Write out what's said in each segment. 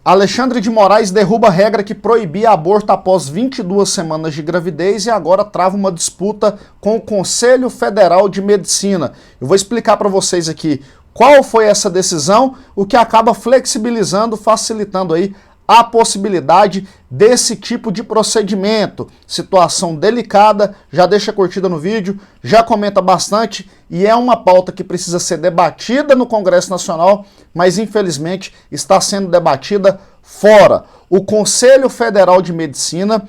Alexandre de Moraes derruba a regra que proibia aborto após 22 semanas de gravidez e agora trava uma disputa com o Conselho Federal de Medicina. Eu vou explicar para vocês aqui qual foi essa decisão, o que acaba flexibilizando, facilitando aí a possibilidade desse tipo de procedimento. Situação delicada, já deixa a curtida no vídeo, já comenta bastante e é uma pauta que precisa ser debatida no Congresso Nacional, mas infelizmente está sendo debatida fora. O Conselho Federal de Medicina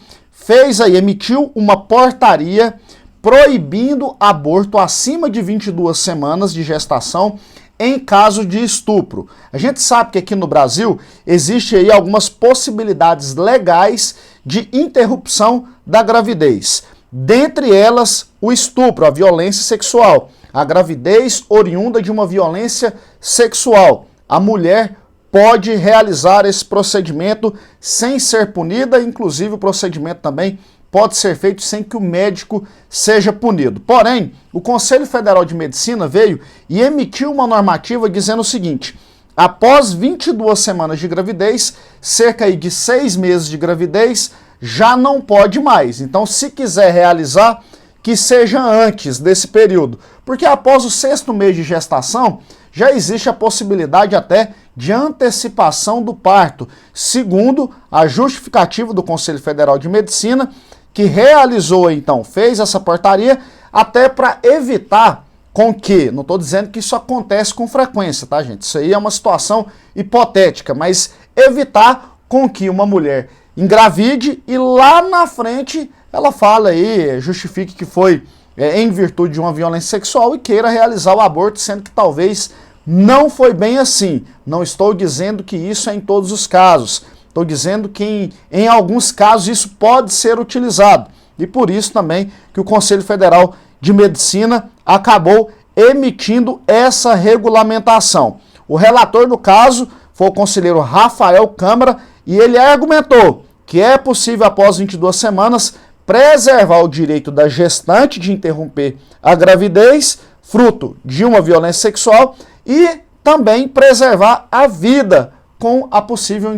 emitiu uma portaria proibindo aborto acima de 22 semanas de gestação em caso de estupro. A gente sabe que aqui no Brasil existe aí algumas possibilidades legais de interrupção da gravidez. Dentre elas, o estupro, a violência sexual. A gravidez oriunda de uma violência sexual. A mulher pode realizar esse procedimento sem ser punida, inclusive o procedimento também pode ser feito sem que o médico seja punido. Porém, o Conselho Federal de Medicina veio e emitiu uma normativa dizendo o seguinte: após 22 semanas de gravidez, cerca de 6 meses de gravidez, já não pode mais. Então, se quiser realizar, que seja antes desse período. Porque após o 6º mês de gestação, já existe a possibilidade até de antecipação do parto, segundo a justificativa do Conselho Federal de Medicina, que realizou, então, fez essa portaria até para evitar com que, não estou dizendo que isso acontece com frequência, tá, gente? Isso aí é uma situação hipotética, mas evitar com que uma mulher engravide e lá na frente ela fala aí, justifique que foi em virtude de uma violência sexual e queira realizar o aborto, sendo que talvez não foi bem assim. Não estou dizendo que isso é em todos os casos. Estou dizendo que em alguns casos isso pode ser utilizado. E por isso também que o Conselho Federal de Medicina acabou emitindo essa regulamentação. O relator do caso foi o conselheiro Rafael Câmara e ele argumentou que é possível, após 22 semanas, preservar o direito da gestante de interromper a gravidez, fruto de uma violência sexual, e também preservar a vida com a possível,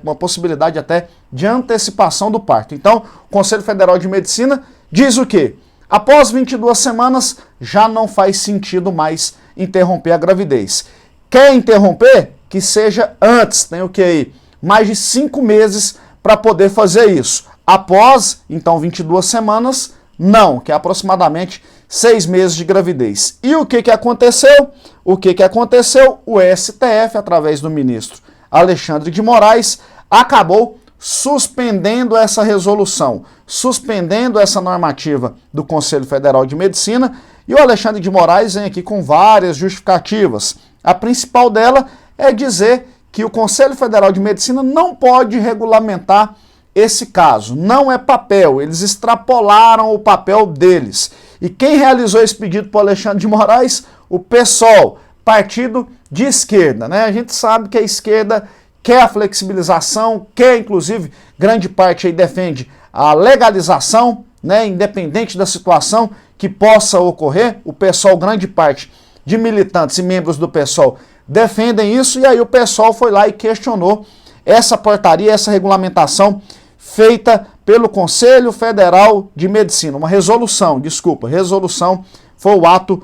uma possibilidade até de antecipação do parto. Então, o Conselho Federal de Medicina diz o quê? Após 22 semanas, já não faz sentido mais interromper a gravidez. Quer interromper? Que seja antes, tem o que aí? Mais de 5 meses para poder fazer isso. Após, então, 22 semanas, não, que é aproximadamente 6 meses de gravidez. E o que aconteceu? O que aconteceu? O STF, através do ministro Alexandre de Moraes, acabou suspendendo essa resolução, suspendendo essa normativa do Conselho Federal de Medicina, e o Alexandre de Moraes vem aqui com várias justificativas. A principal dela é dizer que o Conselho Federal de Medicina não pode regulamentar esse caso, não é papel, eles extrapolaram o papel deles. E quem realizou esse pedido para o Alexandre de Moraes? O PSOL, partido de esquerda, né? A gente sabe que a esquerda quer a flexibilização, quer, inclusive, grande parte aí defende a legalização, né? Independente da situação que possa ocorrer. O PSOL, grande parte de militantes e membros do PSOL defendem isso, e aí o PSOL foi lá e questionou essa portaria, essa regulamentação feita pelo Conselho Federal de Medicina, uma resolução, resolução foi o ato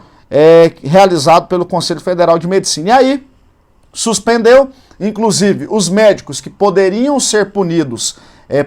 realizado pelo Conselho Federal de Medicina. E aí, suspendeu, inclusive, os médicos que poderiam ser punidos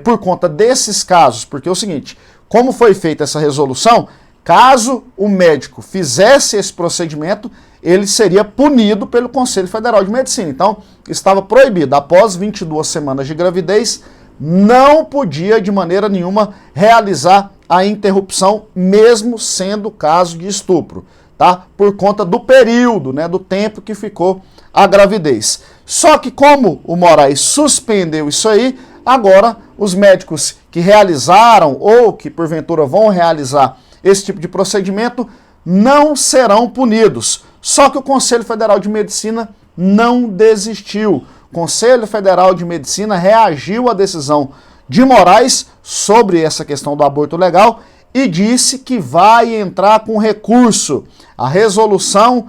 por conta desses casos, porque é o seguinte, como foi feita essa resolução, caso o médico fizesse esse procedimento, ele seria punido pelo Conselho Federal de Medicina. Então, estava proibido, após 22 semanas de gravidez, não podia de maneira nenhuma realizar a interrupção, mesmo sendo caso de estupro, tá? Por conta do período, né, do tempo que ficou a gravidez. Só que como o Moraes suspendeu isso aí, agora os médicos que realizaram ou que porventura vão realizar esse tipo de procedimento não serão punidos. Só que o Conselho Federal de Medicina não desistiu. O Conselho Federal de Medicina reagiu à decisão de Moraes sobre essa questão do aborto legal e disse que vai entrar com recurso. A resolução,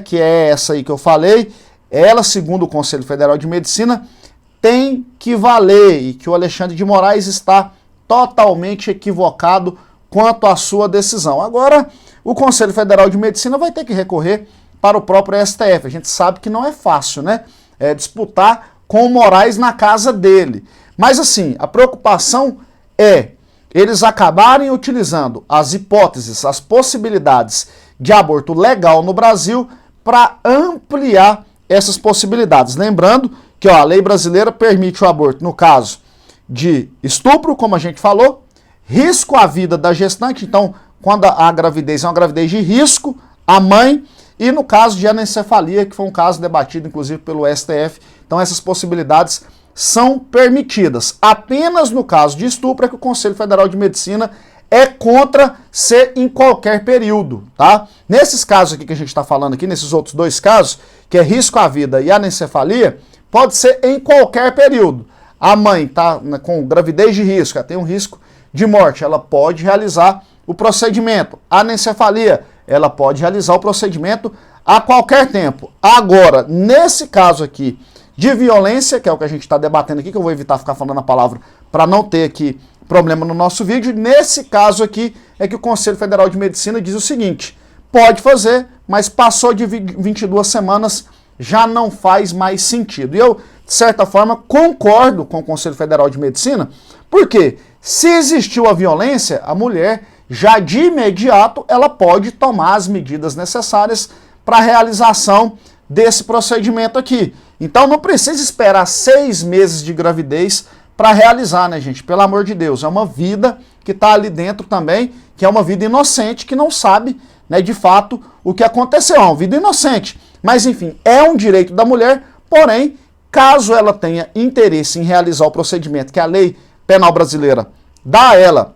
que é essa aí que eu falei, ela, segundo o Conselho Federal de Medicina, tem que valer e que o Alexandre de Moraes está totalmente equivocado quanto à sua decisão. Agora, o Conselho Federal de Medicina vai ter que recorrer para o próprio STF. A gente sabe que não é fácil, né? Disputar com o Moraes na casa dele. Mas assim, a preocupação é eles acabarem utilizando as hipóteses, as possibilidades de aborto legal no Brasil para ampliar essas possibilidades. Lembrando que a lei brasileira permite o aborto no caso de estupro, como a gente falou, risco à vida da gestante, então quando a gravidez é uma gravidez de risco, a mãe, e no caso de anencefalia, que foi um caso debatido inclusive pelo STF, então essas possibilidades são permitidas. Apenas no caso de estupro é que o Conselho Federal de Medicina é contra ser em qualquer período, tá? Nesses casos aqui que a gente está falando aqui, nesses outros dois casos, que é risco à vida e anencefalia, pode ser em qualquer período. A mãe está com gravidez de risco, ela tem um risco de morte, ela pode realizar o procedimento. A anencefalia, ela pode realizar o procedimento a qualquer tempo. Agora, nesse caso aqui de violência, que é o que a gente está debatendo aqui, que eu vou evitar ficar falando a palavra para não ter aqui problema no nosso vídeo, nesse caso aqui é que o Conselho Federal de Medicina diz o seguinte: pode fazer, mas passou de 22 semanas, já não faz mais sentido. E eu, de certa forma, concordo com o Conselho Federal de Medicina, porque se existiu a violência, a mulher já de imediato ela pode tomar as medidas necessárias para a realização desse procedimento aqui. Então não precisa esperar 6 meses de gravidez para realizar, né, gente? Pelo amor de Deus, é uma vida que está ali dentro também, que é uma vida inocente, que não sabe, né, de fato o que aconteceu. É uma vida inocente. Mas, enfim, é um direito da mulher, porém, caso ela tenha interesse em realizar o procedimento que a lei penal brasileira dá a ela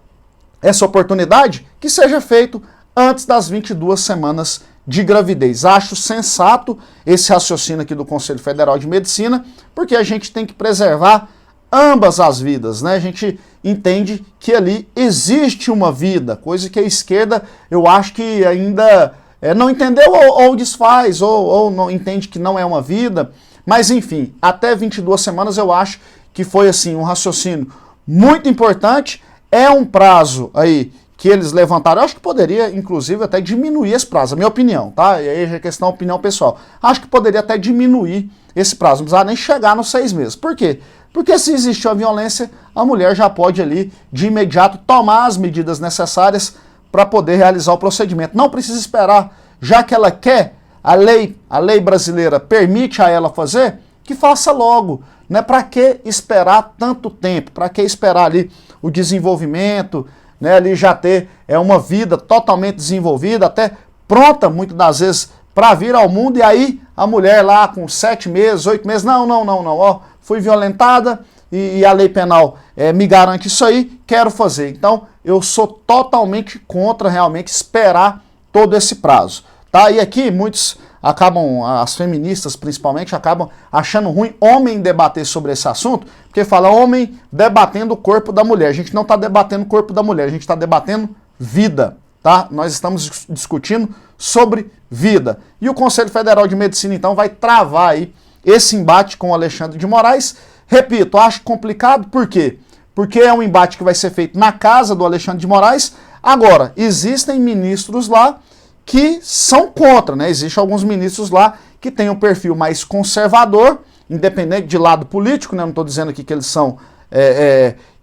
essa oportunidade, que seja feito antes das 22 semanas de gravidez. Acho sensato esse raciocínio aqui do Conselho Federal de Medicina, porque a gente tem que preservar ambas as vidas, né? A gente entende que ali existe uma vida, coisa que a esquerda, eu acho que ainda não entendeu ou desfaz, ou não entende que não é uma vida, mas enfim, até 22 semanas eu acho que foi assim um raciocínio muito importante. É um prazo aí que eles levantaram, eu acho que poderia, inclusive, até diminuir esse prazo, a minha opinião, tá? E aí é questão da opinião pessoal. Acho que poderia até diminuir esse prazo, não precisava nem chegar nos 6 meses. Por quê? Porque se existiu a violência, a mulher já pode ali, de imediato, tomar as medidas necessárias para poder realizar o procedimento. Não precisa esperar, já que ela quer, a lei brasileira permite a ela fazer, que faça logo. Né? Para que esperar tanto tempo? Para que esperar ali o desenvolvimento, né? Ali já ter uma vida totalmente desenvolvida, até pronta, muitas das vezes, para vir ao mundo, e aí a mulher lá com 7 meses, 8 meses, não, ó, fui violentada e a lei penal me garante isso aí, quero fazer. Então, eu sou totalmente contra realmente esperar todo esse prazo. Tá? E aqui muitos acabam, as feministas principalmente, acabam achando ruim homem debater sobre esse assunto, porque fala homem debatendo o corpo da mulher. A gente não está debatendo o corpo da mulher, a gente está debatendo vida, tá? Nós estamos discutindo sobre vida. E o Conselho Federal de Medicina, então, vai travar aí esse embate com o Alexandre de Moraes. Repito, acho complicado, por quê? Porque é um embate que vai ser feito na casa do Alexandre de Moraes. Agora, existem ministros lá que são contra, né? Existem alguns ministros lá que têm um perfil mais conservador, independente de lado político, né? Não estou dizendo aqui que eles são,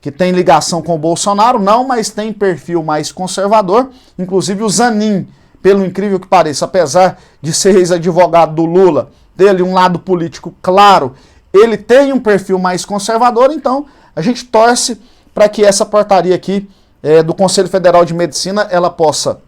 que tem ligação com o Bolsonaro, não, mas tem perfil mais conservador. Inclusive o Zanin, pelo incrível que pareça, apesar de ser ex-advogado do Lula, dele um lado político claro, ele tem um perfil mais conservador, então a gente torce para que essa portaria aqui do Conselho Federal de Medicina, ela possa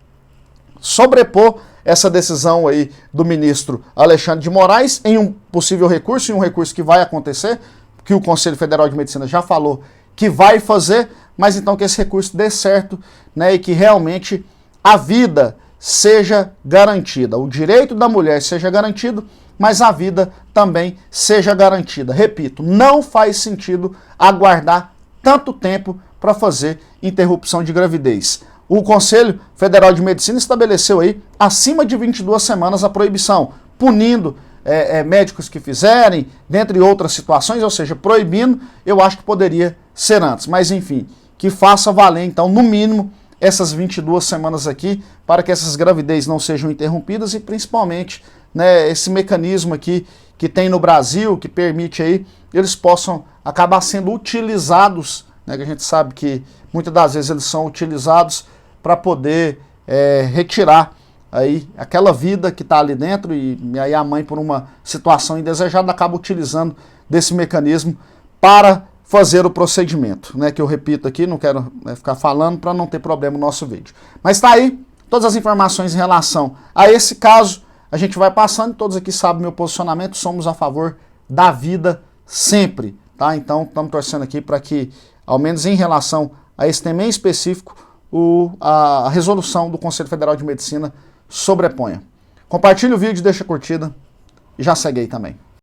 sobrepor essa decisão aí do ministro Alexandre de Moraes em um possível recurso, em um recurso que vai acontecer, que o Conselho Federal de Medicina já falou que vai fazer, mas então que esse recurso dê certo, né, e que realmente a vida seja garantida, o direito da mulher seja garantido, mas a vida também seja garantida. Repito, não faz sentido aguardar tanto tempo para fazer interrupção de gravidez. O Conselho Federal de Medicina estabeleceu aí acima de 22 semanas a proibição, punindo médicos que fizerem, dentre outras situações, ou seja, proibindo, eu acho que poderia ser antes. Mas enfim, que faça valer então, no mínimo, essas 22 semanas aqui, para que essas gravidez não sejam interrompidas e principalmente, né, esse mecanismo aqui que tem no Brasil, que permite aí, eles possam acabar sendo utilizados, né, que a gente sabe que muitas das vezes eles são utilizados para poder retirar aí aquela vida que está ali dentro e aí a mãe, por uma situação indesejada, acaba utilizando desse mecanismo para fazer o procedimento, né, que eu repito aqui, não quero ficar falando para não ter problema no nosso vídeo. Mas está aí todas as informações em relação a esse caso, a gente vai passando, todos aqui sabem meu posicionamento, somos a favor da vida sempre, tá? Então estamos torcendo aqui para que, ao menos em relação a esse tema em específico, a resolução do Conselho Federal de Medicina sobreponha. Compartilhe o vídeo, deixa a curtida e já segue aí também.